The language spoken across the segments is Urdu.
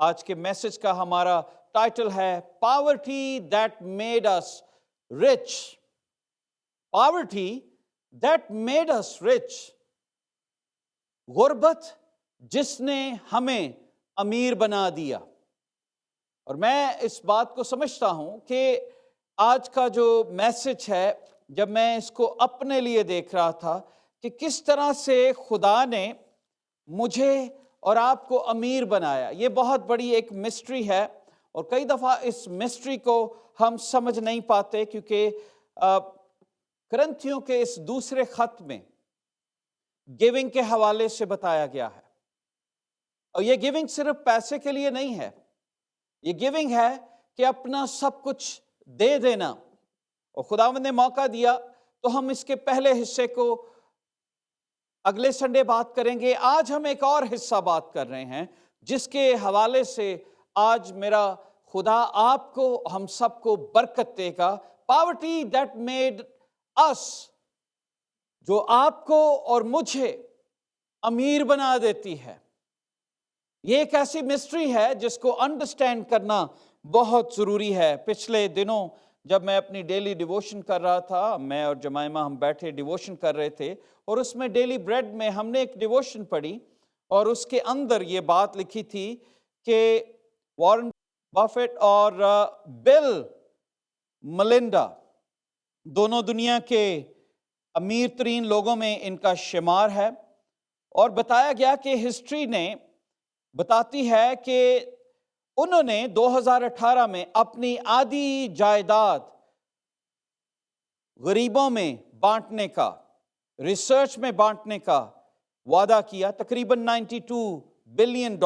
آج کے میسج کا ہمارا ٹائٹل ہے poverty that made us rich. Poverty that made us rich. غربت جس نے ہمیں امیر بنا دیا. اور میں اس بات کو سمجھتا ہوں کہ آج کا جو میسج ہے، جب میں اس کو اپنے لیے دیکھ رہا تھا کہ کس طرح سے خدا نے مجھے اور آپ کو امیر بنایا، یہ بہت بڑی ایک مسٹری ہے. اور کئی دفعہ اس مسٹری کو ہم سمجھ نہیں پاتے، کیونکہ کرنتھیوں کے اس دوسرے خط میں گیونگ کے حوالے سے بتایا گیا ہے. اور یہ گیونگ صرف پیسے کے لیے نہیں ہے، یہ گیونگ ہے کہ اپنا سب کچھ دے دینا. اور خداوند نے موقع دیا تو ہم اس کے پہلے حصے کو اگلے سنڈے بات کریں گے. آج ہم ایک اور حصہ بات کر رہے ہیں جس کے حوالے سے آج میرا خدا آپ کو، ہم سب کو برکت دے گا. پاورٹی دیٹ میڈ اس، جو آپ کو اور مجھے امیر بنا دیتی ہے. یہ ایک ایسی مسٹری ہے جس کو انڈرسٹینڈ کرنا بہت ضروری ہے. پچھلے دنوں جب میں اپنی ڈیلی ڈیووشن کر رہا تھا، میں اور جمائمہ ہم بیٹھے ڈیووشن کر رہے تھے، اور اس میں ڈیلی بریڈ میں ہم نے ایک ڈیووشن پڑھی، اور اس کے اندر یہ بات لکھی تھی کہ وارن بفیٹ اور بل ملنڈا دونوں دنیا کے امیر ترین لوگوں میں ان کا شمار ہے. اور بتایا گیا کہ ہسٹری نے بتاتی ہے کہ انہوں نے 2018 میں اپنی آدھی جائیداد غریبوں میں بانٹنے کا، ریسرچ میں بانٹنے کا وعدہ کیا. تقریباً $92 بلین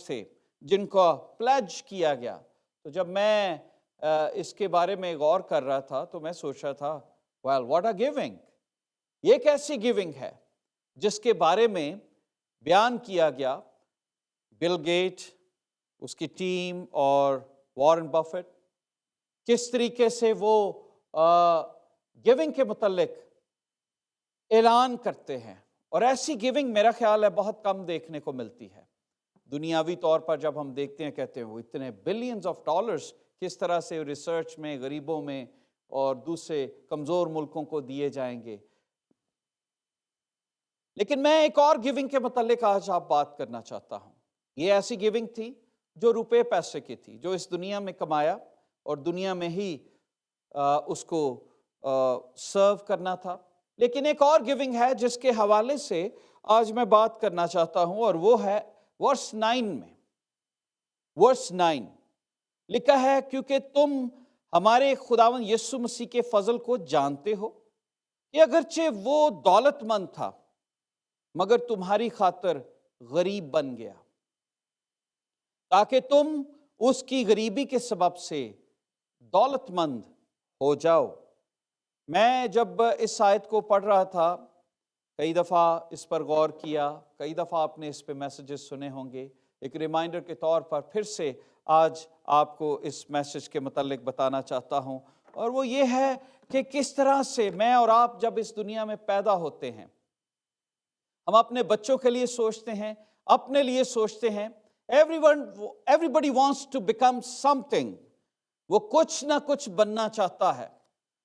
تھے جن کو پلیج کیا گیا. تو جب میں اس کے بارے میں غور کر رہا تھا تو میں سوچ رہا تھا well what a giving. یہ ایک ایسی گیونگ ہے جس کے بارے میں بیان کیا گیا. بل گیٹ، اس کی ٹیم اور وارن بفیٹ کس طریقے سے وہ گیونگ کے متعلق اعلان کرتے ہیں. اور ایسی گیونگ میرا خیال ہے بہت کم دیکھنے کو ملتی ہے. دنیاوی طور پر جب ہم دیکھتے ہیں، کہتے ہیں وہ اتنے بلینز آف ڈالرز کس طرح سے ریسرچ میں، غریبوں میں اور دوسرے کمزور ملکوں کو دیے جائیں گے. لیکن میں ایک اور گیونگ کے متعلق آج آپ بات کرنا چاہتا ہوں. یہ ایسی گیونگ تھی جو روپے پیسے کی تھی، جو اس دنیا میں کمایا اور دنیا میں ہی اس کو سرو کرنا تھا. لیکن ایک اور گیونگ ہے جس کے حوالے سے آج میں بات کرنا چاہتا ہوں، اور وہ ہے ورس 9 میں. ورس 9 لکھا ہے، کیونکہ تم ہمارے خداوند یسوع مسیح کے فضل کو جانتے ہو کہ اگرچہ وہ دولت مند تھا مگر تمہاری خاطر غریب بن گیا، تاکہ تم اس کی غریبی کے سبب سے دولت مند ہو جاؤ. میں جب اس آیت کو پڑھ رہا تھا، کئی دفعہ اس پر غور کیا، کئی دفعہ آپ نے اس پہ میسیجز سنے ہوں گے. ایک ریمائنڈر کے طور پر پھر سے آج آپ کو اس میسج کے متعلق بتانا چاہتا ہوں، اور وہ یہ ہے کہ کس طرح سے میں اور آپ جب اس دنیا میں پیدا ہوتے ہیں، ہم اپنے بچوں کے لیے سوچتے ہیں، اپنے لیے سوچتے ہیں. Everybody wants to become something. وہ کچھ نہ کچھ بننا چاہتا ہے.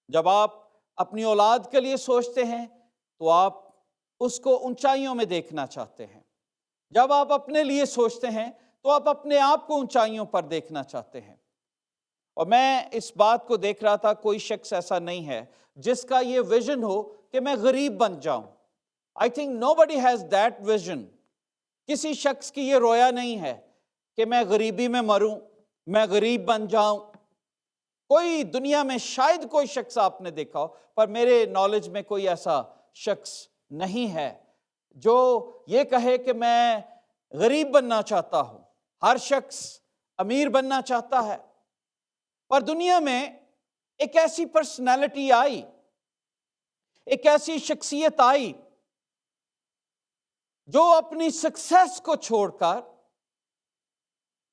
جب آپ اپنی اولاد کے لیے سوچتے ہیں تو آپ اس کو اونچائیوں میں دیکھنا چاہتے ہیں. جب آپ اپنے لیے سوچتے ہیں تو آپ اپنے آپ کو اونچائیوں پر دیکھنا چاہتے ہیں. اور میں اس بات کو دیکھ رہا تھا، کوئی شخص ایسا نہیں ہے جس کا یہ ویژن ہو کہ میں غریب بن جاؤں. I think nobody has that vision. کسی شخص کی یہ رویا نہیں ہے کہ میں غریبی میں مروں، میں غریب بن جاؤں. کوئی دنیا میں شاید کوئی شخص آپ نے دیکھا ہو، پر میرے نالج میں کوئی ایسا شخص نہیں ہے جو یہ کہے کہ میں غریب بننا چاہتا ہوں. ہر شخص امیر بننا چاہتا ہے. پر دنیا میں ایک ایسی پرسنالٹی آئی، ایک ایسی شخصیت آئی جو اپنی سکسیس کو چھوڑ کر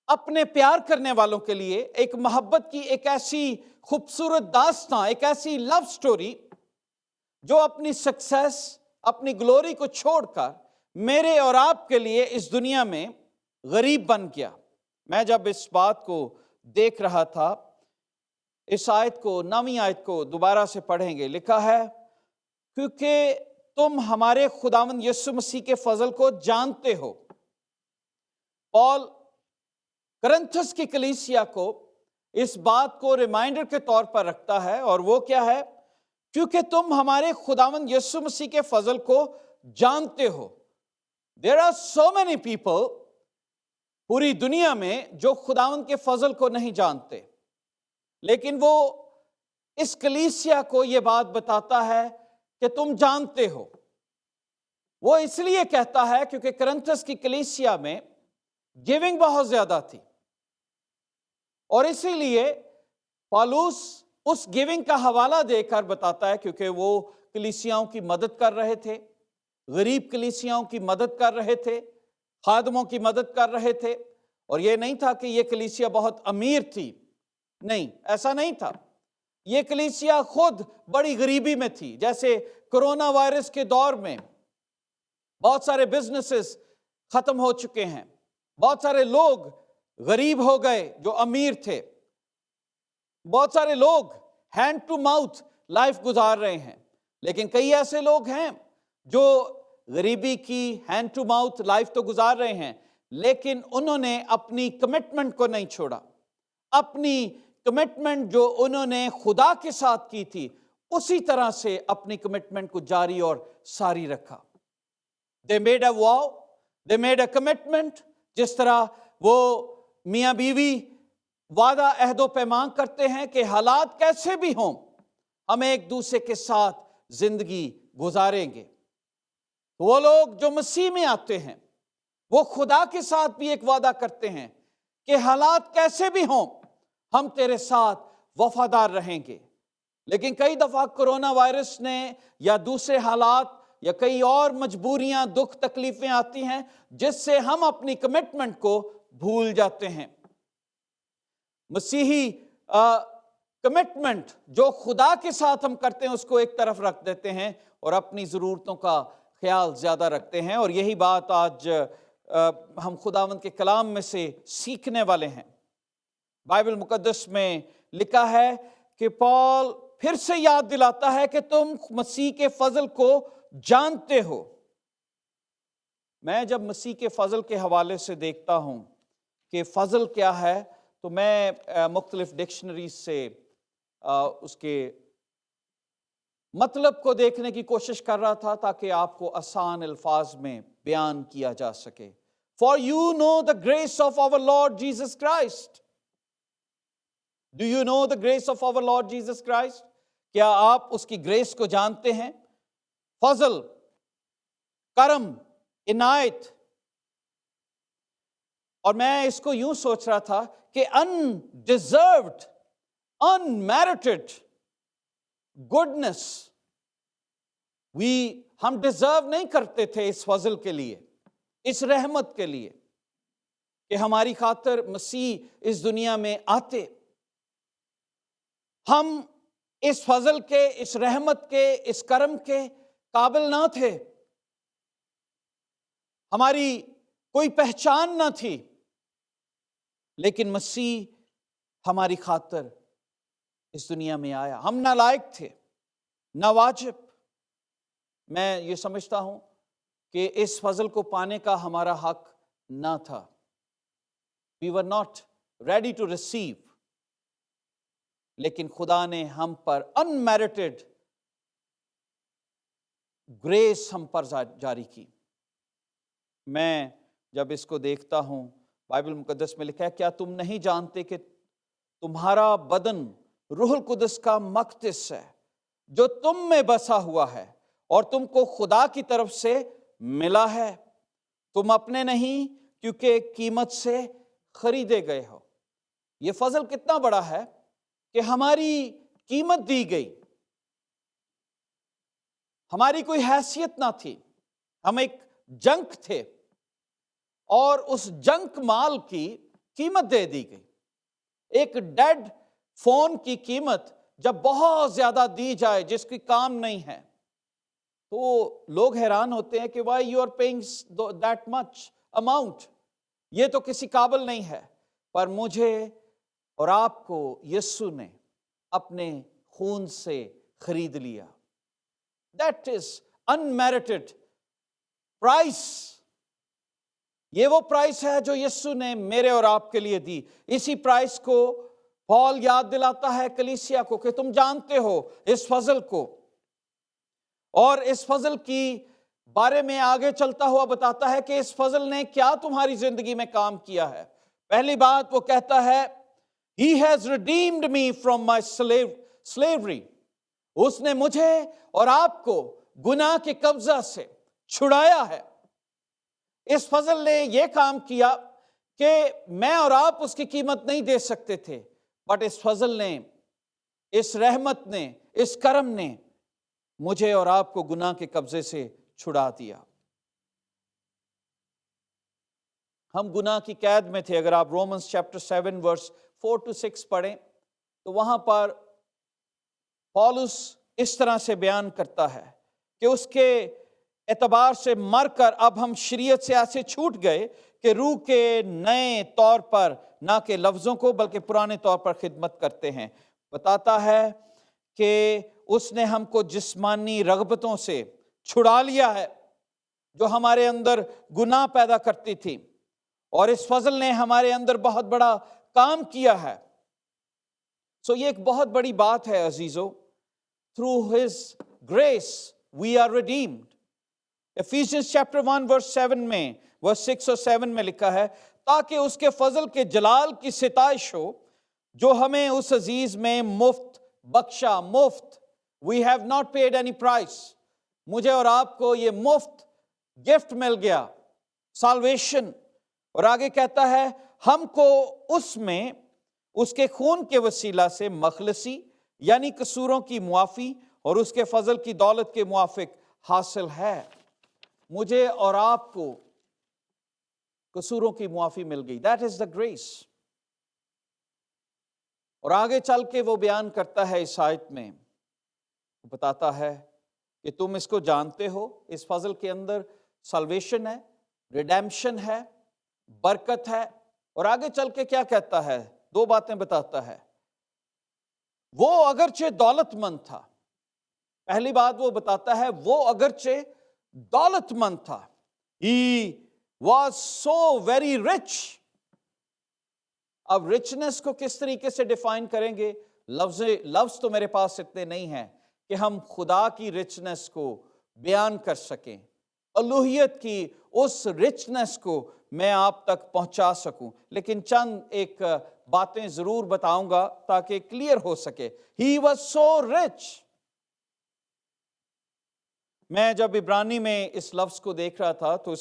اپنے پیار کرنے والوں کے لیے ایک محبت کی ایک ایسی خوبصورت داستاں، ایک ایسی لو سٹوری جو اپنی سکسیس، اپنی گلوری کو چھوڑ کر میرے اور آپ کے لیے اس دنیا میں غریب بن گیا. میں جب اس بات کو دیکھ رہا تھا، اس آیت کو، 9ویں آیت کو دوبارہ سے پڑھیں گے، لکھا ہے کیونکہ تم ہمارے خداوند یسوع مسیح کے فضل کو جانتے ہو۔ پال کرنتھس کی کلیسیا کو اس بات کو ریمائنڈر کے طور پر رکھتا ہے، اور وہ کیا ہے؟ کیونکہ تم ہمارے خداوند یسوع مسیح کے فضل کو جانتے ہو۔ There are so many people پوری دنیا میں جو خداوند کے فضل کو نہیں جانتے، لیکن وہ اس کلیسیا کو یہ بات بتاتا ہے کہ تم جانتے ہو۔ وہ اس لیے کہتا ہے کیونکہ کرنتھس کی کلیسیا میں گیونگ بہت زیادہ تھی، اور اسی لیے پالوس اس گیونگ کا حوالہ دے کر بتاتا ہے، کیونکہ وہ کلیسیاؤں کی مدد کر رہے تھے، غریب کلیسیاؤں کی مدد کر رہے تھے، خادموں کی مدد کر رہے تھے۔ اور یہ نہیں تھا کہ یہ کلیسیا بہت امیر تھی، نہیں، ایسا نہیں تھا۔ یہ کلیسیا خود بڑی غریبی میں تھی۔ جیسے کرونا وائرس کے دور میں بہت سارے بزنسز ختم ہو چکے ہیں، بہت سارے لوگ غریب ہو گئے جو امیر تھے، بہت سارے لوگ ہینڈ ٹو ماؤتھ لائف گزار رہے ہیں، لیکن کئی ایسے لوگ ہیں جو غریبی کی ہینڈ ٹو ماؤتھ لائف تو گزار رہے ہیں، لیکن انہوں نے اپنی کمٹمنٹ کو نہیں چھوڑا۔ اپنی کمٹمنٹ جو انہوں نے خدا کے ساتھ کی تھی، اسی طرح سے اپنی کمٹمنٹ کو جاری اور ساری رکھا۔ They made a vow, they made a commitment۔ جس طرح وہ میاں بیوی وعدہ عہد و پیمان کرتے ہیں کہ حالات کیسے بھی ہوں ہم ایک دوسرے کے ساتھ زندگی گزاریں گے۔ وہ لوگ جو مسیح میں آتے ہیں وہ خدا کے ساتھ بھی ایک وعدہ کرتے ہیں کہ حالات کیسے بھی ہوں ہم تیرے ساتھ وفادار رہیں گے۔ لیکن کئی دفعہ کرونا وائرس نے یا دوسرے حالات یا کئی اور مجبوریاں، دکھ، تکلیفیں آتی ہیں جس سے ہم اپنی کمٹمنٹ کو بھول جاتے ہیں۔ مسیحی کمٹمنٹ جو خدا کے ساتھ ہم کرتے ہیں اس کو ایک طرف رکھ دیتے ہیں اور اپنی ضرورتوں کا خیال زیادہ رکھتے ہیں، اور یہی بات آج ہم خداوند کے کلام میں سے سیکھنے والے ہیں۔ بائبل مقدس میں لکھا ہے کہ پال پھر سے یاد دلاتا ہے کہ تم مسیح کے فضل کو جانتے ہو۔ میں جب مسیح کے فضل کے حوالے سے دیکھتا ہوں کہ فضل کیا ہے، تو میں مختلف ڈکشنریز سے اس کے مطلب کو دیکھنے کی کوشش کر رہا تھا تاکہ آپ کو آسان الفاظ میں بیان کیا جا سکے۔ For you know the grace of our Lord Jesus Christ۔ Do you know the grace of our Lord Jesus Christ؟ کیا آپ اس کی گریس کو جانتے ہیں؟ فضل، کرم، عنایت۔ اور میں اس کو یوں سوچ رہا تھا کہ undeserved, unmerited goodness، ہم ڈیزرو نہیں کرتے تھے اس فضل کے لیے، اس رحمت کے لیے کہ ہماری خاطر مسیح اس دنیا میں آتے۔ ہم اس فضل کے، اس رحمت کے، اس کرم کے قابل نہ تھے، ہماری کوئی پہچان نہ تھی، لیکن مسیح ہماری خاطر اس دنیا میں آیا۔ ہم نالائق تھے، ناواجب۔ میں یہ سمجھتا ہوں کہ اس فضل کو پانے کا ہمارا حق نہ تھا۔ We were not ready to receive۔ لیکن خدا نے ہم پر unmerited گریس ہم پر جاری کی۔ میں جب اس کو دیکھتا ہوں، بائبل مقدس میں لکھا ہے، کیا تم نہیں جانتے کہ تمہارا بدن روح القدس کا مقدس ہے جو تم میں بسا ہوا ہے اور تم کو خدا کی طرف سے ملا ہے؟ تم اپنے نہیں کیونکہ قیمت سے خریدے گئے ہو۔ یہ فضل کتنا بڑا ہے کہ ہماری قیمت دی گئی، ہماری کوئی حیثیت نہ تھی، ہم ایک جنک تھے اور اس جنک مال کی قیمت دے دی گئی۔ ایک ڈیڈ فون کی قیمت جب بہت زیادہ دی جائے جس کی کام نہیں ہے تو لوگ حیران ہوتے ہیں کہ why you are paying that much amount، یہ تو کسی قابل نہیں ہے۔ پر مجھے اور آپ کو یسوع نے اپنے خون سے خرید لیا. That is unmerited price. یہ وہ پرائس ہے جو یسوع نے میرے اور آپ کے لیے دی. اسی پرائس کو پال یاد دلاتا ہے کلیسیا کو کہ تم جانتے ہو اس فضل کو، اور اس فضل کی بارے میں آگے چلتا ہوا بتاتا ہے کہ اس فضل نے کیا تمہاری زندگی میں کام کیا ہے. پہلی بات وہ کہتا ہے He has redeemed me from my slavery. اس نے مجھے اور آپ کو گناہ کے قبضہ سے چھڑایا ہے. اس فضل نے یہ کام کیا کہ میں اور آپ اس کی قیمت نہیں دے سکتے تھے، بٹ اس فضل نے، اس رحمت نے، اس کرم نے مجھے اور آپ کو گناہ کے قبضے سے چھڑا دیا. ہم گناہ کی قید میں تھے. اگر آپ رومنز چیپٹر 7 ورس 4-6 پڑھیں تو وہاں پر پولس اس طرح سے بیان کرتا ہے کہ اس کے اعتبار سے مر کر اب ہم شریعت سے ایسے چھوٹ گئے کہ روح کے نئے طور پر نہ کہ لفظوں کو بلکہ پرانے طور پر خدمت کرتے ہیں. بتاتا ہے کہ اس نے ہم کو جسمانی رغبتوں سے چھڑا لیا ہے جو ہمارے اندر گناہ پیدا کرتی تھی، اور اس فضل نے ہمارے اندر بہت بڑا کام کیا ہے. سو یہ ایک بہت بڑی بات ہے عزیزو. Through his grace we are redeemed. Ephesians chapter 1 verse 7 میں verse 6 اور 7 میں لکھا ہے تاکہ اس کے فضل کے جلال کی ستائش ہو جو ہمیں اس عزیز میں مفت بخشا. مفت. We have not paid any price. مجھے اور آپ کو یہ مفت گفٹ مل گیا، سالویشن. اور آگے کہتا ہے ہم کو اس میں اس کے خون کے وسیلہ سے مخلصی یعنی قصوروں کی معافی اور اس کے فضل کی دولت کے موافق حاصل ہے. مجھے اور آپ کو قصوروں کی معافی مل گئی. That is the grace. اور آگے چل کے وہ بیان کرتا ہے اس آیت میں، بتاتا ہے کہ تم اس کو جانتے ہو. اس فضل کے اندر سالویشن ہے، ریڈیمشن ہے، برکت ہے. اور آگے چل کے کیا کہتا ہے؟ دو باتیں بتاتا ہے. وہ اگرچہ دولت مند تھا. پہلی بات وہ بتاتا ہے وہ اگرچہ دولت مند تھا. He was so very rich. اب رچنس کو کس طریقے سے ڈیفائن کریں گے؟ لفظ تو میرے پاس اتنے نہیں ہیں کہ ہم خدا کی رچنس کو بیان کر سکیں، الوہیت کی اس رچنس کو میں آپ تک پہنچا سکوں. لیکن چند ایک باتیں ضرور بتاؤں گا تاکہ کلیئر ہو سکے. He was so rich. میں جب عبرانی میں اس لفظ کو دیکھ رہا تھا تو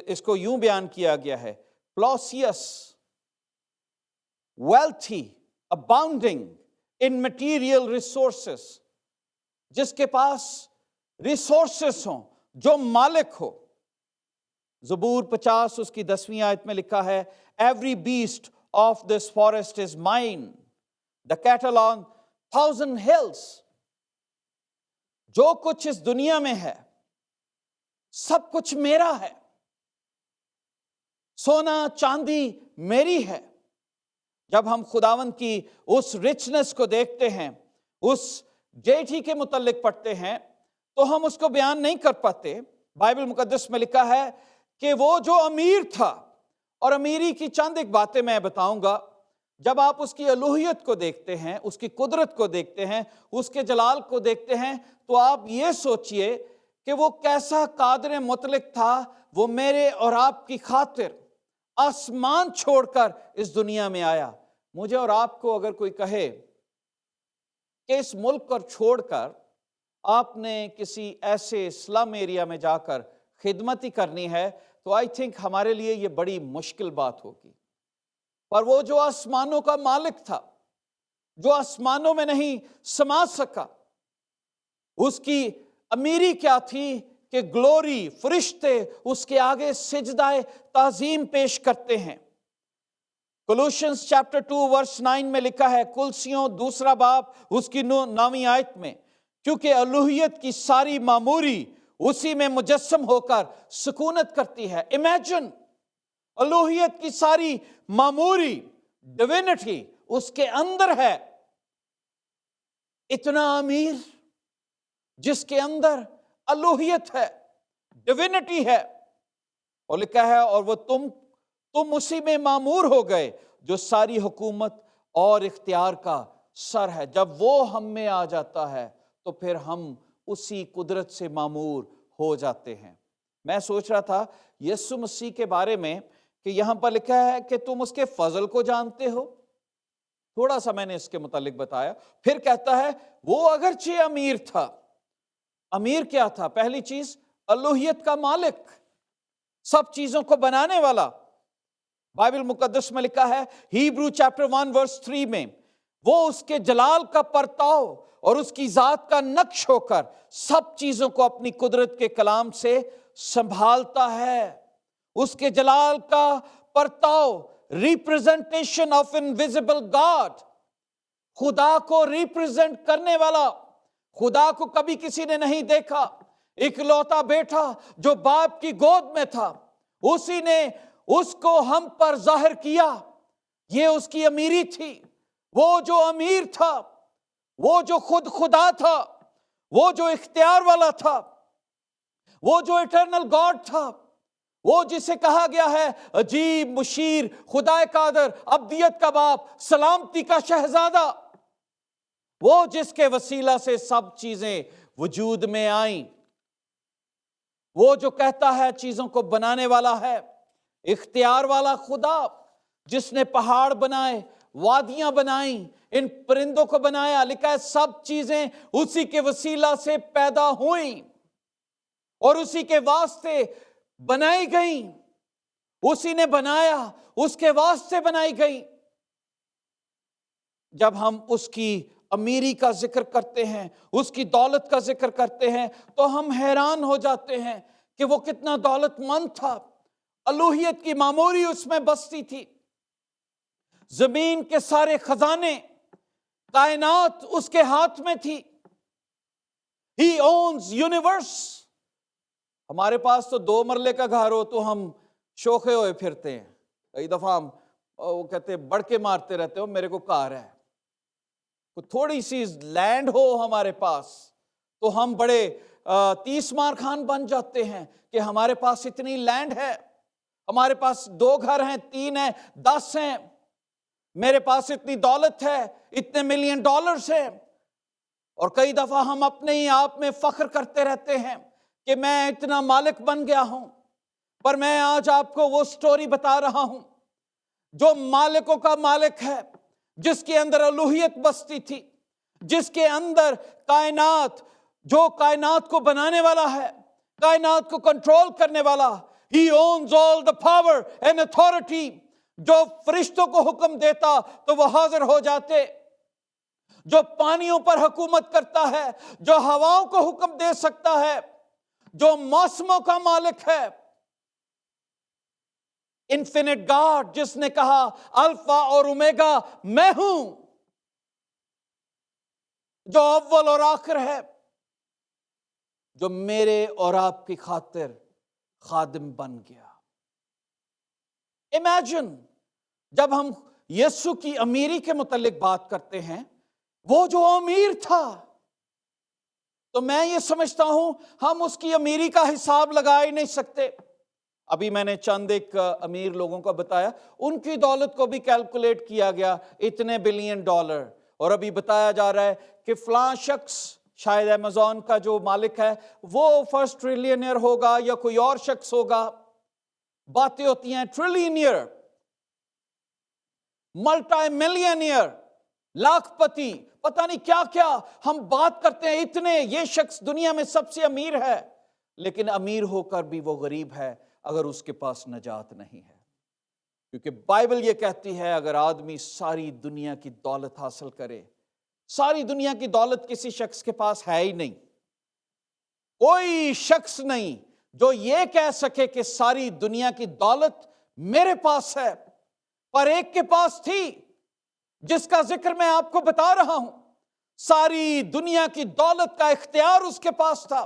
اس کو یوں بیان کیا گیا ہے: پلوسیس، wealthy, abounding in material resources. جس کے پاس ریسورسز ہوں، جو مالک ہو. زبور 50 اس کی 10ویں آیت میں لکھا ہے Every beast of this forest is mine, the cattle on 1,000 hills. جو کچھ اس دنیا میں ہے سب کچھ میرا ہے. سونا چاندی میری ہے. جب ہم خداوند کی اس رچنس کو دیکھتے ہیں، اس ڈیٹی کے متعلق پڑھتے ہیں تو ہم اس کو بیان نہیں کر پاتے. بائبل مقدس میں لکھا ہے کہ وہ جو امیر تھا، اور امیری کی چند ایک باتیں میں بتاؤں گا. جب آپ اس کی الوہیت کو دیکھتے ہیں، اس کی قدرت کو دیکھتے ہیں، اس کے جلال کو دیکھتے ہیں تو آپ یہ سوچئے کہ وہ کیسا قادر مطلق تھا. وہ میرے اور آپ کی خاطر آسمان چھوڑ کر اس دنیا میں آیا. مجھے اور آپ کو اگر کوئی کہے کہ اس ملک کو چھوڑ کر آپ نے کسی ایسے سلم ایریا میں جا کر خدمت ہی کرنی ہے تو آئی تھنک ہمارے لیے یہ بڑی مشکل بات ہوگی. پر وہ جو آسمانوں کا مالک تھا، جو آسمانوں میں نہیں سما سکا، اس کی امیری کیا تھی کہ گلوری، فرشتے اس کے آگے سجدہ تعظیم پیش کرتے ہیں. کولوسینس چیپٹر 2 ورس 9 میں لکھا ہے، کلسیوں 2 باب اس کی 9ویں آیت میں، کیونکہ الوہیت کی ساری معموری اسی میں مجسم ہو کر سکونت کرتی ہے. امیجن، الوہیت کی ساری معموری ڈیوینٹی اس کے اندر ہے. اتنا امیر جس کے اندر الوہیت ہے، ڈیوینٹی ہے. اور لکھا ہے اور وہ تم اسی میں معمور ہو گئے جو ساری حکومت اور اختیار کا سر ہے. جب وہ ہم میں آ جاتا ہے تو پھر ہم اسی قدرت سے معمور ہو جاتے ہیں. میں سوچ رہا تھا یسوع مسیح کے بارے میں کہ یہاں پر لکھا ہے کہ تم اس کے فضل کو جانتے ہو. تھوڑا سا میں نے اس کے متعلق بتایا. پھر کہتا ہے وہ اگرچہ امیر تھا. امیر کیا تھا؟ پہلی چیز الوہیت کا مالک، سب چیزوں کو بنانے والا. بائبل مقدس میں لکھا ہے ہیبرو چیپٹر 1 ورس 3 میں وہ اس کے جلال کا پرتاؤ اور اس کی ذات کا نقش ہو کر سب چیزوں کو اپنی قدرت کے کلام سے سنبھالتا ہے. اس کے جلال کا پرتاؤ، ریپریزنٹیشن آف انویزیبل گاڈ، خدا کو ریپریزنٹ کرنے والا. خدا کو کبھی کسی نے نہیں دیکھا. اکلوتا بیٹا جو باپ کی گود میں تھا، اسی نے اس کو ہم پر ظاہر کیا. یہ اس کی امیری تھی. وہ جو امیر تھا، وہ جو خود خدا تھا، وہ جو اختیار والا تھا، وہ جو ایٹرنل گاڈ تھا، وہ جسے کہا گیا ہے عجیب، مشیر، خدا قادر، ابدیت کا باپ، سلامتی کا شہزادہ، وہ جس کے وسیلہ سے سب چیزیں وجود میں آئیں. وہ جو کہتا ہے چیزوں کو بنانے والا ہے، اختیار والا خدا، جس نے پہاڑ بنائے، وادیاں بنائیں، ان پرندوں کو بنایا. لکھا ہے سب چیزیں اسی کے وسیلہ سے پیدا ہوئیں اور اسی کے واسطے بنائی گئیں. اسی نے بنایا، اس کے واسطے بنائی گئی. جب ہم اس کی امیری کا ذکر کرتے ہیں، اس کی دولت کا ذکر کرتے ہیں، تو ہم حیران ہو جاتے ہیں کہ وہ کتنا دولت مند تھا. الوہیت کی معموری اس میں بستی تھی. زمین کے سارے خزانے، کائنات اس کے ہاتھ میں تھی. He owns universe. ہمارے پاس تو 2 مرلے کا گھر ہو تو ہم شوخے ہوئے پھرتے ہیں. کئی دفعہ ہم وہ کہتے ہیں بڑکے مارتے رہتے ہو میرے کو کار ہے. تھوڑی سی لینڈ ہو ہمارے پاس تو ہم بڑے 30 مار خان بن جاتے ہیں کہ ہمارے پاس اتنی لینڈ ہے، ہمارے پاس 2 گھر ہیں، 3 ہیں، 10 ہیں، میرے پاس اتنی دولت ہے، اتنے ملین ڈالرز ہیں. اور کئی دفعہ ہم اپنے ہی آپ میں فخر کرتے رہتے ہیں کہ میں اتنا مالک بن گیا ہوں. پر میں آج آپ کو وہ سٹوری بتا رہا ہوں جو مالکوں کا مالک ہے، جس کے اندر الوہیت بستی تھی، جس کے اندر کائنات، جو کائنات کو بنانے والا ہے، کائنات کو کنٹرول کرنے والا. He owns all the power and authority. جو فرشتوں کو حکم دیتا تو وہ حاضر ہو جاتے، جو پانیوں پر حکومت کرتا ہے، جو ہواؤں کو حکم دے سکتا ہے، جو موسموں کا مالک ہے. انفینٹ گاڈ جس نے کہا الفا اور اومیگا میں ہوں، جو اول اور آخر ہے، جو میرے اور آپ کی خاطر خادم بن گیا. امیجن جب ہم یسوع کی امیری کے متعلق بات کرتے ہیں، وہ جو امیر تھا، تو میں یہ سمجھتا ہوں ہم اس کی امیری کا حساب لگا ہی نہیں سکتے. ابھی میں نے چند ایک امیر لوگوں کو بتایا، ان کی دولت کو بھی کیلکولیٹ کیا گیا اتنے بلین ڈالر. اور ابھی بتایا جا رہا ہے کہ فلاں شخص، شاید ایمیزون کا جو مالک ہے وہ فرسٹ ٹریلینئر ہوگا یا کوئی اور شخص ہوگا. باتیں ہوتی ہیں ٹریلینئر، ملٹی ملینئر، لاکھ پتی، پتہ نہیں کیا کیا ہم بات کرتے ہیں. اتنے، یہ شخص دنیا میں سب سے امیر ہے، لیکن امیر ہو کر بھی وہ غریب ہے اگر اس کے پاس نجات نہیں ہے. کیونکہ بائبل یہ کہتی ہے اگر آدمی ساری دنیا کی دولت حاصل کرے، ساری دنیا کی دولت کسی شخص کے پاس ہے ہی نہیں. کوئی شخص نہیں جو یہ کہہ سکے کہ ساری دنیا کی دولت میرے پاس ہے. پر ایک کے پاس تھی جس کا ذکر میں آپ کو بتا رہا ہوں. ساری دنیا کی دولت کا اختیار اس کے پاس تھا،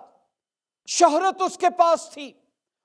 شہرت اس کے پاس تھی،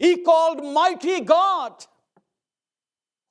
He called mighty God,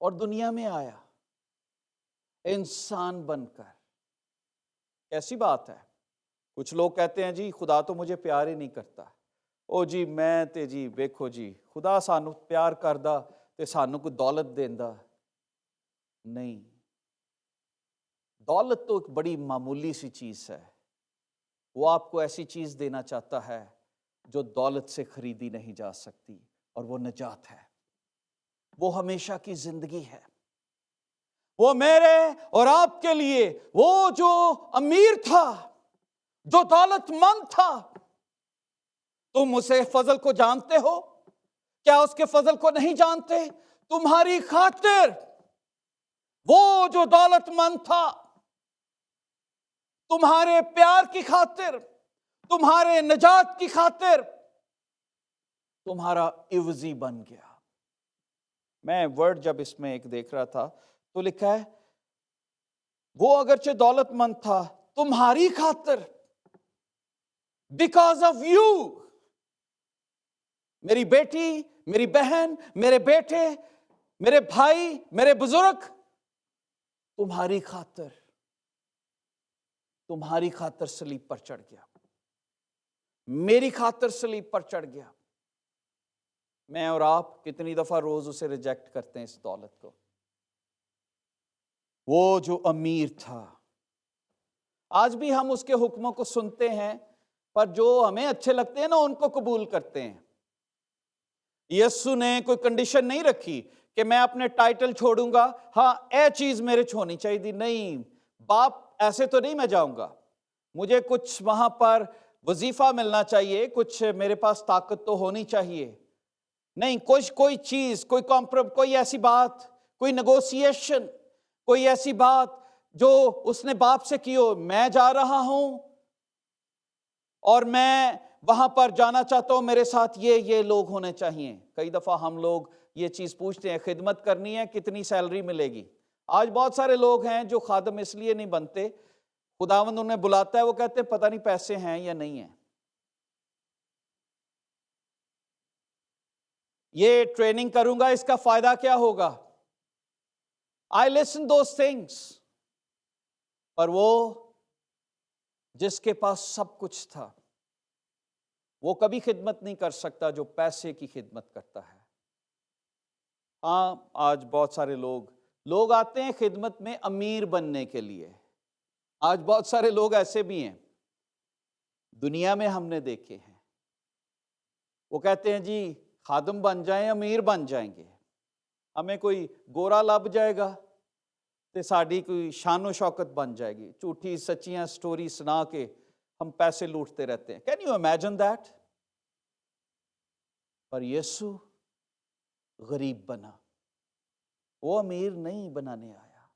اور دنیا میں آیا انسان بن کر۔ کیسی بات ہے؟ کچھ لوگ کہتے ہیں جی خدا تو مجھے پیار ہی نہیں کرتا، او جی میں تے جی ویکھو جی خدا سانو پیار کردا تے سانو کوئی دولت دیندا۔ نہیں، دولت تو ایک بڑی معمولی سی چیز ہے۔ وہ آپ کو ایسی چیز دینا چاہتا ہے جو دولت سے خریدی نہیں جا سکتی، اور وہ نجات ہے، وہ ہمیشہ کی زندگی ہے۔ وہ میرے اور آپ کے لیے، وہ جو امیر تھا، جو دولت مند تھا، تم اسے فضل کو جانتے ہو؟ کیا اس کے فضل کو نہیں جانتے؟ تمہاری خاطر وہ جو دولت مند تھا، تمہارے پیار کی خاطر، تمہارے نجات کی خاطر تمہارا عوضی بن گیا۔ میں ورڈ جب اس میں ایک دیکھ رہا تھا تو لکھا ہے وہ اگرچہ دولت مند تھا، تمہاری خاطر، بیکاز آف یو، میری بیٹی، میری بہن، میرے بیٹے، میرے بھائی، میرے بزرگ، تمہاری خاطر صلیب پر چڑھ گیا، میری خاطر صلیب پر چڑھ گیا۔ میں اور آپ کتنی دفعہ روز اسے ریجیکٹ کرتے ہیں، اس دولت کو۔ وہ جو امیر تھا، آج بھی ہم اس کے حکموں کو سنتے ہیں، پر جو ہمیں اچھے لگتے ہیں نا ان کو قبول کرتے ہیں۔ یسو نے کوئی کنڈیشن نہیں رکھی کہ میں اپنے ٹائٹل چھوڑوں گا، ہاں اے چیز میرے چھوڑنی چاہیے تھی، نہیں باپ ایسے تو نہیں میں جاؤں گا، مجھے کچھ وہاں پر وظیفہ ملنا چاہیے، کچھ میرے پاس طاقت تو ہونی چاہیے، نہیں کوئی چیز، کوئی ایسی بات، کوئی نیگوسیشن، کوئی ایسی بات جو اس نے باپ سے کی ہو، میں جا رہا ہوں اور میں وہاں پر جانا چاہتا ہوں، میرے ساتھ یہ لوگ ہونے چاہیے۔ کئی دفعہ ہم لوگ یہ چیز پوچھتے ہیں، خدمت کرنی ہے کتنی سیلری ملے گی؟ آج بہت سارے لوگ ہیں جو خادم اس لیے نہیں بنتے، خداوند انہیں بلاتا ہے، وہ کہتے ہیں پتہ نہیں پیسے ہیں یا نہیں ہیں، یہ ٹریننگ کروں گا اس کا فائدہ کیا ہوگا؟ I listen those things۔ پر وہ جس کے پاس سب کچھ تھا، وہ کبھی خدمت نہیں کر سکتا جو پیسے کی خدمت کرتا ہے۔ ہاں آج بہت سارے لوگ آتے ہیں خدمت میں امیر بننے کے لیے۔ آج بہت سارے لوگ ایسے بھی ہیں، دنیا میں ہم نے دیکھے ہیں، وہ کہتے ہیں جی خادم بن جائیں، امیر بن جائیں گے، ہمیں کوئی گورا لب جائے گا تے ساڈی کوئی شان و شوکت بن جائے گی، جھوٹی سچیاں سٹوری سنا کے ہم پیسے لوٹتے رہتے ہیں۔ Can you imagine that? پر یسوع غریب بنا، وہ امیر نہیں بنانے آیا،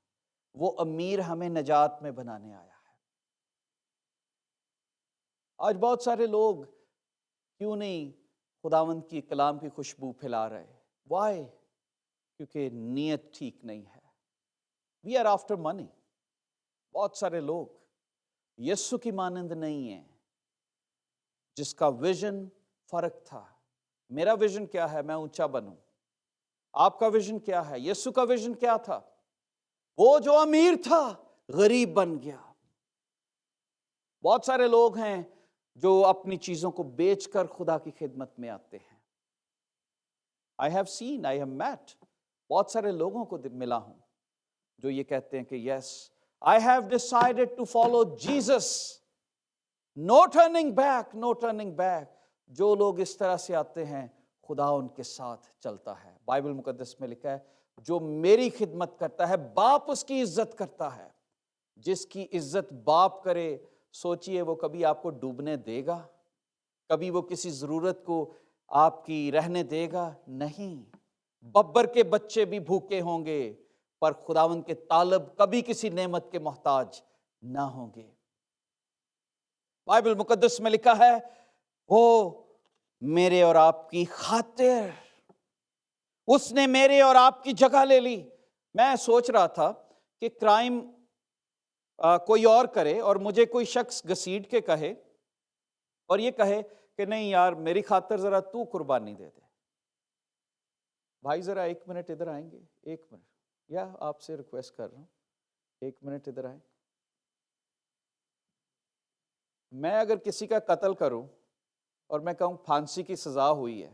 وہ امیر ہمیں نجات میں بنانے آیا ہے۔ آج بہت سارے لوگ کیوں نہیں خداوند کی کلام کی خوشبو پھیلا رہے؟ وائی؟ کیونکہ نیت ٹھیک نہیں ہے۔ وی آر آفٹر منی۔ بہت سارے لوگ یسوع کی مانند نہیں ہیں، جس کا ویژن فرق تھا۔ میرا ویژن کیا ہے؟ میں اونچا بنوں۔ آپ کا ویژن کیا ہے؟ یسوع کا ویژن کیا تھا؟ وہ جو امیر تھا غریب بن گیا۔ بہت سارے لوگ ہیں جو اپنی چیزوں کو بیچ کر خدا کی خدمت میں آتے ہیں۔ I have seen, I have met، بہت سارے لوگوں کو ملا ہوں جو یہ کہتے ہیں کہ yes, I have decided to follow Jesus, no turning back, no turning back۔ جو لوگ اس طرح سے آتے ہیں خدا ان کے ساتھ چلتا ہے۔ بائبل مقدس میں لکھا ہے جو میری خدمت کرتا ہے باپ اس کی عزت کرتا ہے۔ جس کی عزت باپ کرے، سوچئے وہ کبھی آپ کو ڈوبنے دے گا؟ کبھی وہ کسی ضرورت کو آپ کی رہنے دے گا؟ نہیں۔ ببر کے بچے بھی بھوکے ہوں گے، پر خداوند کے طالب کبھی کسی نعمت کے محتاج نہ ہوں گے۔ بائبل مقدس میں لکھا ہے وہ میرے اور آپ کی خاطر، اس نے میرے اور آپ کی جگہ لے لی۔ میں سوچ رہا تھا کہ کرائم کوئی اور کرے اور مجھے کوئی شخص گھسیٹ کے کہے اور یہ کہے کہ نہیں یار میری خاطر ذرا تو قربانی دے دے۔ بھائی ذرا ایک منٹ ادھر آئیں گے؟ ایک منٹ۔ یا آپ سے ریکویسٹ کر رہا ہوں 1 منٹ ادھر آئیں. میں اگر کسی کا قتل کروں اور میں کہوں پھانسی کی سزا ہوئی ہے،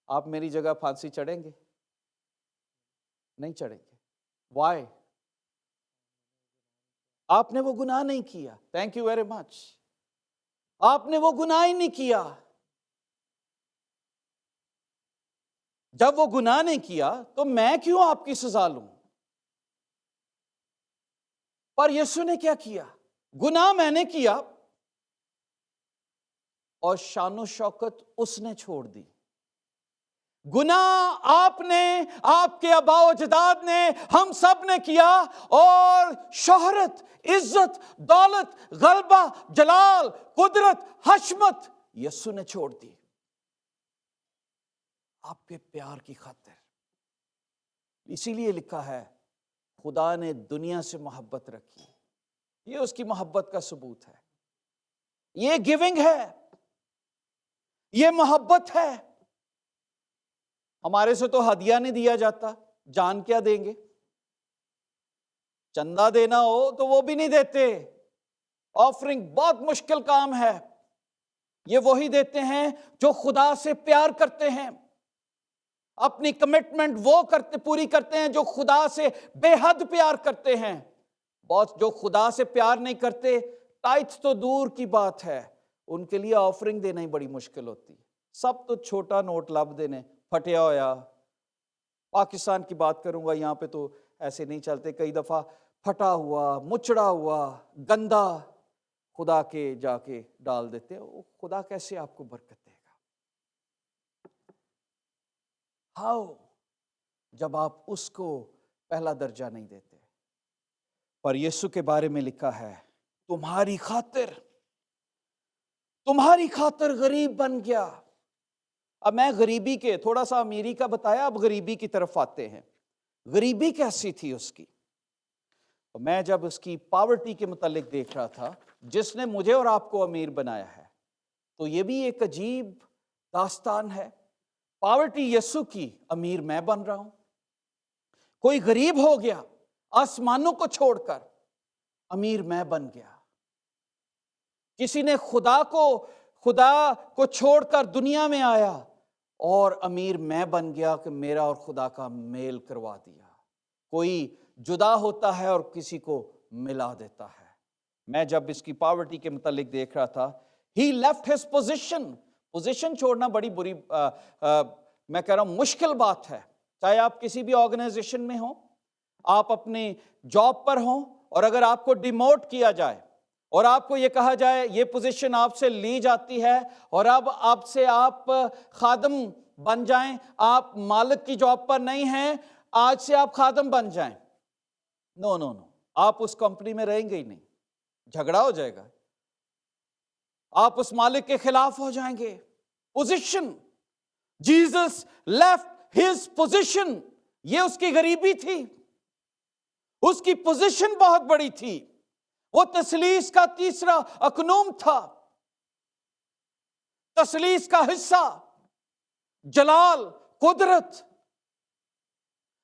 آپ میری جگہ پھانسی چڑھیں گے؟ نہیں چڑھیں گے. وائی؟ آپ نے وہ گناہ نہیں کیا. Thank you very much. آپ نے وہ گناہ ہی نہیں کیا. جب وہ گناہ نہیں کیا تو میں کیوں آپ کی سزا لوں؟ پر یسوع نے کیا کیا؟ گناہ میں نے کیا اور شان و شوکت اس نے چھوڑ دی. گناہ آپ نے، آپ کے آباء و اجداد نے، ہم سب نے کیا، اور شہرت، عزت، دولت، غلبہ، جلال، قدرت، حشمت یسوع نے چھوڑ دی آپ کے پیار کی خاطر. اسی لیے لکھا ہے خدا نے دنیا سے محبت رکھی. یہ اس کی محبت کا ثبوت ہے. یہ گیونگ ہے، یہ محبت ہے. ہمارے سے تو ہدیہ نہیں دیا جاتا، جان کیا دیں گے؟ چندہ دینا ہو تو وہ بھی نہیں دیتے. آفرنگ بہت مشکل کام ہے. یہ وہی دیتے ہیں جو خدا سے پیار کرتے ہیں. اپنی کمٹمنٹ وہ پوری کرتے ہیں جو خدا سے بے حد پیار کرتے ہیں. بہت جو خدا سے پیار نہیں کرتے، ٹائتھ تو دور کی بات ہے، ان کے لیے آفرنگ دینا ہی بڑی مشکل ہوتی ہے. سب تو چھوٹا نوٹ لب دینے، پھٹیا ہویا. پاکستان کی بات کروں گا، یہاں پہ تو ایسے نہیں چلتے. کئی دفعہ پھٹا ہوا، مچڑا ہوا، گندا خدا کے جا کے ڈال دیتے ہیں. خدا کیسے آپ کو برکت دے گا؟ ہاؤ، جب آپ اس کو پہلا درجہ نہیں دیتے. پر یسوع کے بارے میں لکھا ہے تمہاری خاطر غریب بن گیا. اب میں غریبی کے تھوڑا سا امیری کا بتایا، اب غریبی کی طرف آتے ہیں. غریبی کیسی تھی اس کی؟ میں جب اس کی پاورٹی کے متعلق دیکھ رہا تھا، جس نے مجھے اور آپ کو امیر بنایا ہے، تو یہ بھی ایک عجیب داستان ہے. پاورٹی یسوع کی، امیر میں بن رہا ہوں. کوئی غریب ہو گیا، آسمانوں کو چھوڑ کر امیر میں بن گیا. کسی نے خدا کو چھوڑ کر دنیا میں آیا اور امیر میں بن گیا کہ میرا اور خدا کا میل کروا دیا. کوئی جدا ہوتا ہے اور کسی کو ملا دیتا ہے. میں جب اس کی پاورٹی کے متعلق دیکھ رہا تھا، ہی لیفٹ ہز پوزیشن چھوڑنا بڑی بری میں کہہ رہا ہوں مشکل بات ہے. چاہے آپ کسی بھی آرگنائزیشن میں ہوں، آپ اپنے جاب پر ہوں، اور اگر آپ کو ڈیموٹ کیا جائے اور آپ کو یہ کہا جائے یہ پوزیشن آپ سے لی جاتی ہے اور اب آپ خادم بن جائیں، آپ مالک کی جاب پر نہیں ہیں، آج سے آپ خادم بن جائیں. نو، آپ اس کمپنی میں رہیں گے ہی نہیں. جھگڑا ہو جائے گا، آپ اس مالک کے خلاف ہو جائیں گے. Position, Jesus left his position. یہ اس کی غریبی تھی. اس کی پوزیشن بہت بڑی تھی. وہ تثلیث کا تیسرا اکنوم تھا، تثلیث کا حصہ، جلال، قدرت.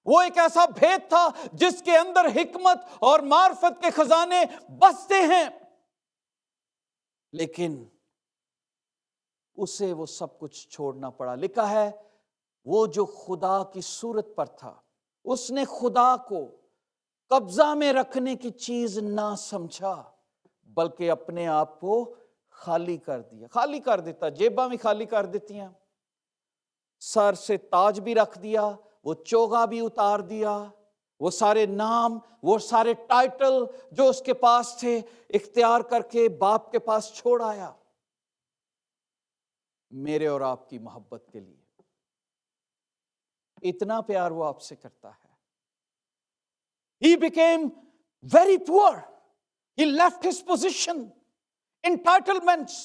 وہ ایک ایسا بھید تھا جس کے اندر حکمت اور معرفت کے خزانے بستے ہیں. لیکن اسے وہ سب کچھ چھوڑنا پڑا. لکھا ہے وہ جو خدا کی صورت پر تھا، اس نے خدا کو قبضہ میں رکھنے کی چیز نہ سمجھا، بلکہ اپنے آپ کو خالی کر دیا. خالی کر دیتا، جیباں بھی خالی کر دیتی ہیں. سر سے تاج بھی رکھ دیا، وہ چوغا بھی اتار دیا، وہ سارے نام، وہ سارے ٹائٹل جو اس کے پاس تھے اختیار کر کے باپ کے پاس چھوڑ آیا میرے اور آپ کی محبت کے لیے. اتنا پیار وہ آپ سے کرتا ہے. He became very poor. He left his position, entitlements.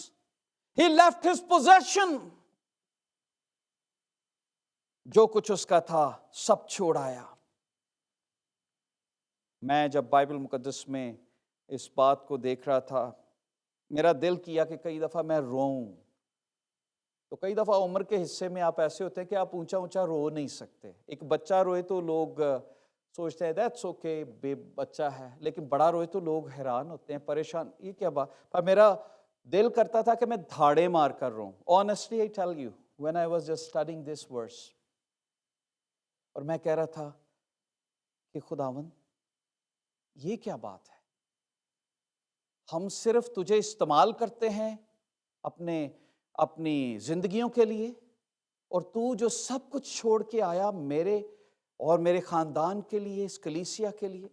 He left his possession. جو کچھ اس کا تھا سب چھوڑ آیا. میں جب بائبل مقدس میں اس بات کو دیکھ رہا تھا، میرا دل کیا کہ کئی دفعہ میں روؤں. تو کئی دفعہ عمر کے حصے میں آپ ایسے ہوتے ہیں کہ آپ اونچا اونچا رو نہیں سکتے. ایک بچہ روئے تو لوگ سوچتے ہیں دیٹس اوکے، بے بچہ ہے، لیکن بڑا روئے تو لوگ حیران ہوتے ہیں، پریشان، یہ کیا بات؟ پر میرا دل کرتا تھا کہ میں دھاڑے مار کر رہوں. Honestly I tell you, when I was just studying this verse, اور میں کہہ رہا تھا کہ خداوند یہ کیا بات ہے؟ ہم صرف تجھے استعمال کرتے ہیں اپنی زندگیوں کے لیے، اور تو جو سب کچھ چھوڑ کے آیا میرے اور میرے خاندان کے لیے، اس کلیسیا کے لیے.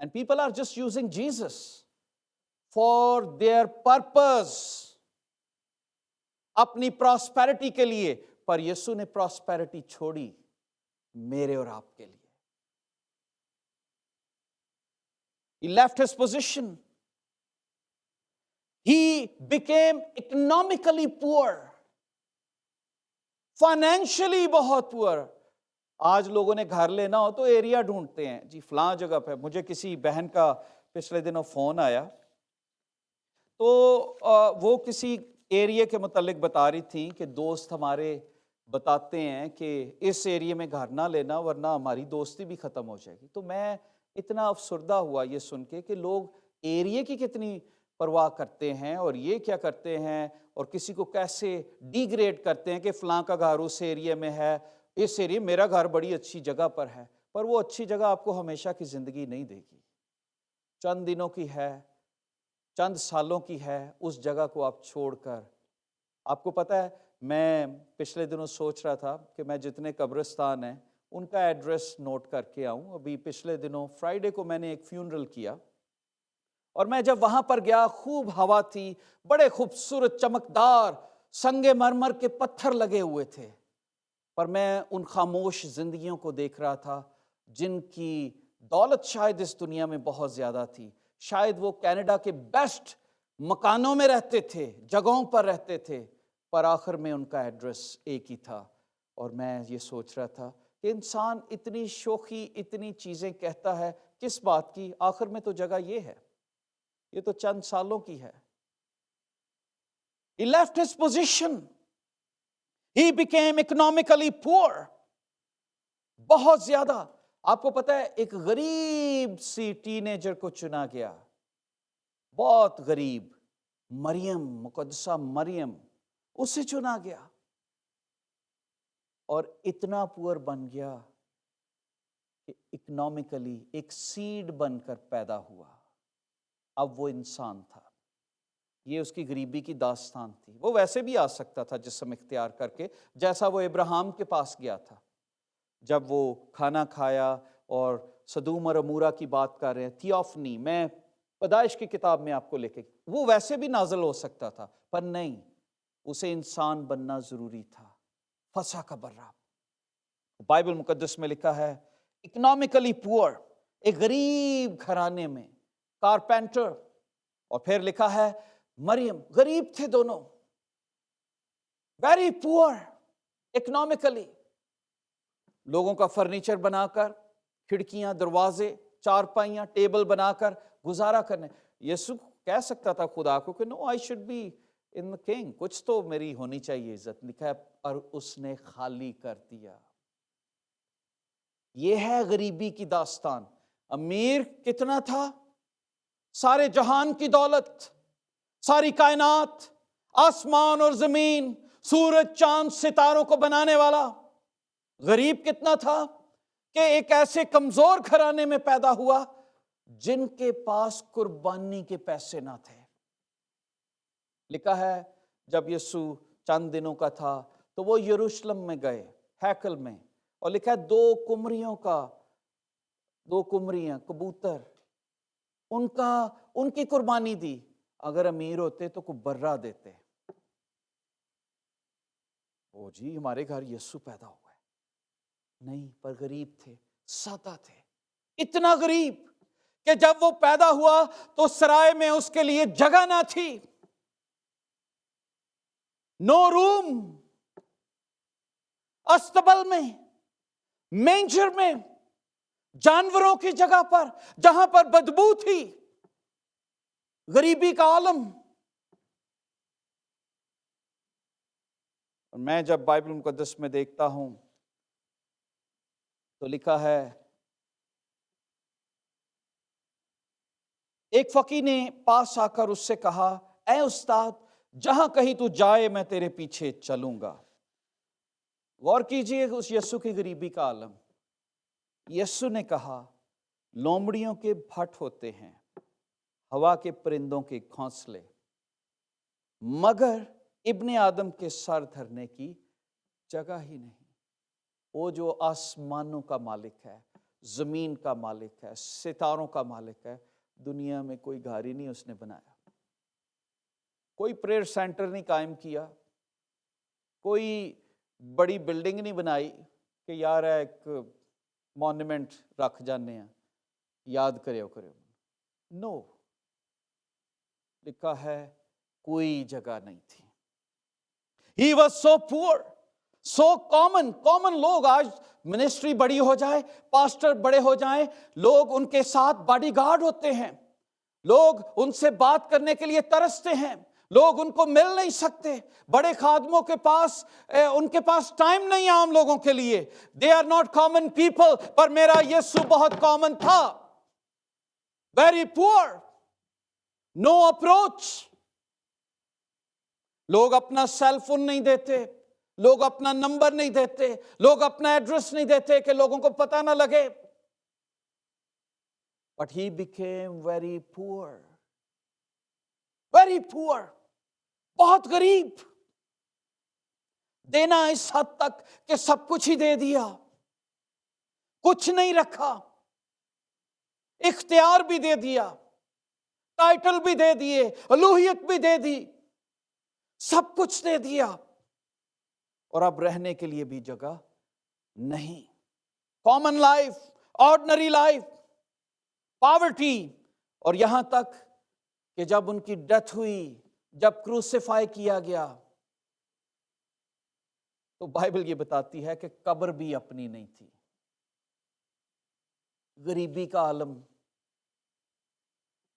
And people are just using Jesus for their purpose، اپنی پراسپیرٹی کے لیے، پر یسوع نے پراسپیرٹی چھوڑی میرے اور آپ کے لیے. He left his position. He became economically poor. Financially بہت poor. آج لوگوں نے گھر لینا ہو تو ایریا ڈھونڈتے ہیں، جی فلاں جگہ پہ. مجھے کسی بہن کا پچھلے دنوں فون آیا تو وہ کسی ایریا کے متعلق بتا رہی تھی کہ دوست ہمارے بتاتے ہیں کہ اس ایریا میں گھر نہ لینا ورنہ ہماری دوستی بھی ختم ہو جائے گی. تو میں اتنا افسردہ ہوا یہ سن کے کہ لوگ ایریا کی کتنی پرواہ کرتے ہیں اور یہ کیا کرتے ہیں اور کسی کو کیسے ڈی گریڈ کرتے ہیں کہ فلاں کا گھر اس ایریا میں ہے، اس ایریا میرا گھر بڑی اچھی جگہ پر ہے. پر وہ اچھی جگہ آپ کو ہمیشہ کی زندگی نہیں دے گی، چند دنوں کی ہے، چند سالوں کی ہے. اس جگہ کو آپ چھوڑ کر، آپ کو پتہ ہے میں پچھلے دنوں سوچ رہا تھا کہ میں جتنے قبرستان ہیں ان کا ایڈریس نوٹ کر کے آؤں. ابھی پچھلے دنوں فرائیڈے کو میں نے ایک فیونرل کیا، اور میں جب وہاں پر گیا خوب ہوا تھی، بڑے خوبصورت چمکدار سنگ مرمر کے پتھر لگے ہوئے تھے، پر میں ان خاموش زندگیوں کو دیکھ رہا تھا جن کی دولت شاید اس دنیا میں بہت زیادہ تھی. شاید وہ کینیڈا کے بیسٹ مکانوں میں رہتے تھے، جگہوں پر رہتے تھے، پر آخر میں ان کا ایڈریس ایک ہی تھا. اور میں یہ سوچ رہا تھا کہ انسان اتنی شوخی، اتنی چیزیں کہتا ہے کس بات کی؟ آخر میں تو جگہ یہ ہے، یہ تو چند سالوں کی ہے. He left his position. He became economically poor. بہت زیادہ. آپ کو پتہ ہے ایک غریب سی ٹینیجر کو چنا گیا، بہت غریب، مریم، مقدسہ مریم، اسے چنا گیا اور اتنا پور بن گیا کہ اکنامکلی ایک سیڈ بن کر پیدا ہوا. اب وہ انسان تھا. یہ اس کی غریبی کی داستان تھی. وہ ویسے بھی آ سکتا تھا جسم اختیار کر کے، جیسا وہ ابراہیم کے پاس گیا تھا جب وہ کھانا کھایا اور سدوم اور عمورہ کی بات کر رہے ہیں. تھیوفنی میں پیدائش کی کتاب میں آپ کو لے کے، وہ ویسے بھی نازل ہو سکتا تھا، پر نہیں، اسے انسان بننا ضروری تھا. فسا کا برا. بائبل مقدس میں لکھا ہے اکنامکلی پور، ایک غریب گھرانے میں، کارپینٹر. اور پھر لکھا ہے مریم، غریب تھے دونوں، ویری پور اکنامکلی. لوگوں کا فرنیچر بنا کر، کھڑکیاں، دروازے، چارپائیاں، ٹیبل بنا کر گزارا کرنے. یسوع کہہ سکتا تھا خدا کو کہ no I should be an king, کچھ تو میری ہونی چاہیے عزت. لکھا ہے اور اس نے خالی کر دیا. یہ ہے غریبی کی داستان. امیر کتنا تھا؟ سارے جہان کی دولت، ساری کائنات، آسمان اور زمین، سورج چاند ستاروں کو بنانے والا. غریب کتنا تھا کہ ایک ایسے کمزور گھرانے میں پیدا ہوا جن کے پاس قربانی کے پیسے نہ تھے. لکھا ہے جب یسوع چند دنوں کا تھا تو وہ یروشلم میں گئے، ہیکل میں، اور لکھا ہے دو کمریاں کبوتر، ان کی قربانی دی. اگر امیر ہوتے تو کوئی برا دیتے. او جی ہمارے گھر یسوع پیدا ہوا ہے. نہیں، پر غریب تھے، سادہ تھے. اتنا غریب کہ جب وہ پیدا ہوا تو سرائے میں اس کے لیے جگہ نہ تھی. نو روم. استبل میں، مینجر میں، جانوروں کی جگہ پر، جہاں پر بدبو تھی. غریبی کا عالم. اور میں جب بائبل مقدس میں دیکھتا ہوں تو لکھا ہے ایک فقیر نے پاس آ کر اس سے کہا اے استاد جہاں کہیں تو جائے میں تیرے پیچھے چلوں گا۔ غور کیجئے اس یسوع کی غریبی کا عالم۔ یسوع نے کہا لومڑیوں کے بھٹ ہوتے ہیں، ہوا کے پرندوں کے گھونسلے، مگر ابن آدم کے سر دھرنے کی جگہ ہی نہیں۔ وہ جو آسمانوں کا مالک ہے، زمین کا مالک ہے، ستاروں کا مالک ہے، دنیا میں کوئی گھر ہی نہیں اس نے بنایا، کوئی پریئر سینٹر نہیں قائم کیا، کوئی بڑی بلڈنگ نہیں بنائی کہ یار ایک مونومنٹ رکھ جانے ہیں یاد کرو نو، لکھا ہے کوئی جگہ نہیں تھی۔ He was so poor, so common لوگ آج منسٹری بڑی ہو جائے، پاسٹر بڑے ہو جائیں، لوگ ان کے ساتھ باڈی گارڈ ہوتے ہیں، لوگ ان سے بات کرنے کے لیے ترستے ہیں، لوگ ان کو مل نہیں سکتے، بڑے خادموں کے پاس ان کے پاس ٹائم نہیں ہے عام لوگوں کے لیے۔ They are not common people، پر میرا یسوع بہت کامن تھا، very poor، no approach۔ لوگ اپنا سیل فون نہیں دیتے، لوگ اپنا نمبر نہیں دیتے، لوگ اپنا ایڈریس نہیں دیتے کہ لوگوں کو پتہ نہ لگے۔ But he became very poor، very poor، بہت غریب، دینا اس حد تک کہ سب کچھ ہی دے دیا، کچھ نہیں رکھا، اختیار بھی دے دیا، ٹائٹل بھی دے دیے، الوہیت بھی دے دی، سب کچھ دے دیا، اور اب رہنے کے لیے بھی جگہ نہیں۔ Common life, ordinary life, poverty, اور یہاں تک کہ جب ان کی ڈیتھ ہوئی، جب کروسیفائی کیا گیا، تو بائبل یہ بتاتی ہے کہ قبر بھی اپنی نہیں تھی۔ غریبی کا عالم،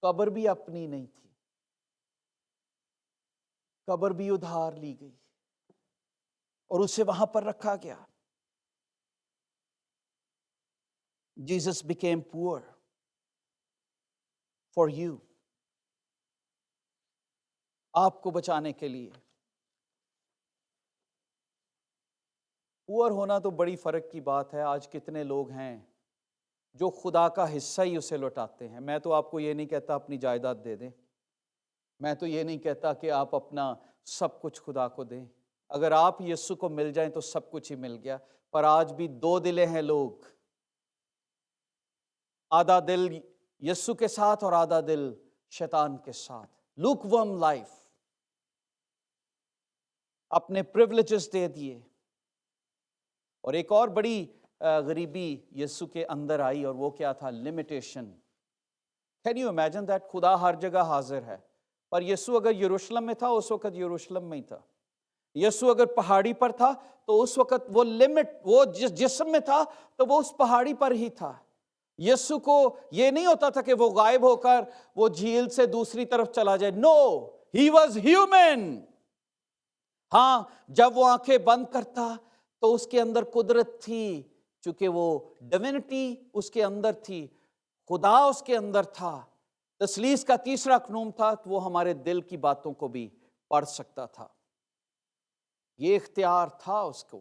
قبر بھی اپنی نہیں تھی، قبر بھی ادھار لی گئی اور اسے وہاں پر رکھا گیا۔ Jesus became poor for you، آپ کو بچانے کے لیے۔ پور ہونا تو بڑی فرق کی بات ہے۔ آج کتنے لوگ ہیں جو خدا کا حصہ ہی اسے لوٹاتے ہیں۔ میں تو آپ کو یہ نہیں کہتا اپنی جائیداد دے دیں، میں تو یہ نہیں کہتا کہ آپ اپنا سب کچھ خدا کو دیں۔ اگر آپ یسوع کو مل جائیں تو سب کچھ ہی مل گیا، پر آج بھی دو دلیں ہیں لوگ، آدھا دل یسوع کے ساتھ اور آدھا دل شیطان کے ساتھ۔ لوک ورم لائف، اپنے پریولیجز دے دیے۔ اور ایک اور بڑی غریبی یسوع کے اندر آئی، اور وہ کیا تھا؟ Limitation. Can you imagine that? خدا ہر جگہ حاضر ہے، پر یسوع اگر یروشلم میں تھا اس وقت یروشلم میں ہی تھا۔ یسوع اگر پہاڑی پر تھا تو اس وقت وہ وہ جس جسم میں تھا تو وہ اس پہاڑی پر ہی تھا۔ یسوع کو یہ نہیں ہوتا تھا کہ وہ غائب ہو کر وہ جھیل سے دوسری طرف چلا جائے۔ نو، ہی واز ہیومن۔ ہاں، جب وہ آنکھیں بند کرتا تو اس کے اندر قدرت تھی، چونکہ وہ ڈیوینٹی اس کے اندر تھی، خدا اس کے اندر تھا، تثلیث کا تیسرا قانون تھا، تو وہ ہمارے دل کی باتوں کو بھی پڑھ سکتا تھا۔ یہ اختیار تھا اس کو،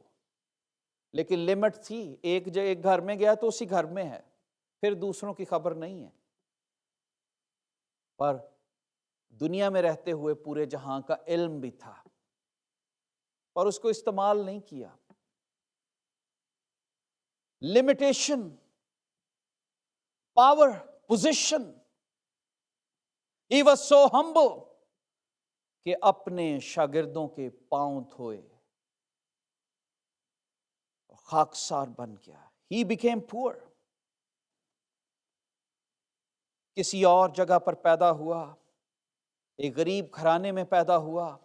لیکن لمٹ تھی۔ ایک گھر میں گیا تو اسی گھر میں ہے، پھر دوسروں کی خبر نہیں ہے۔ پر دنیا میں رہتے ہوئے پورے جہاں کا علم بھی تھا، اور اس کو استعمال نہیں کیا۔ Limitation, power, position. He was so humble کہ اپنے شاگردوں کے پاؤں دھوئے، خاکسار بن گیا۔ He became poor۔ کسی اور جگہ پر پیدا ہوا، ایک غریب گھرانے میں پیدا ہوا،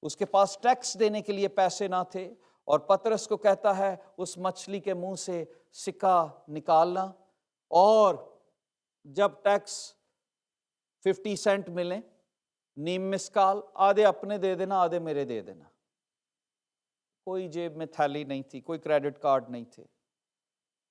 اس کے پاس ٹیکس دینے کے لیے پیسے نہ تھے، اور پطرس کو کہتا ہے اس مچھلی کے منہ سے سکہ نکالنا، اور جب ٹیکس 50 سینٹ ملیں، نیم مسکال، آدھے اپنے دے دینا، آدھے میرے دے دینا۔ کوئی جیب میں تھیلی نہیں تھی، کوئی کریڈٹ کارڈ نہیں تھے،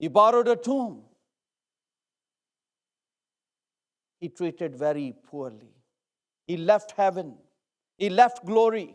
He borrowed a tomb. He treated very poorly. He left heaven. He left glory.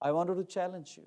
I wanted to challenge you.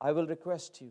I will request you,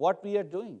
What we are doing?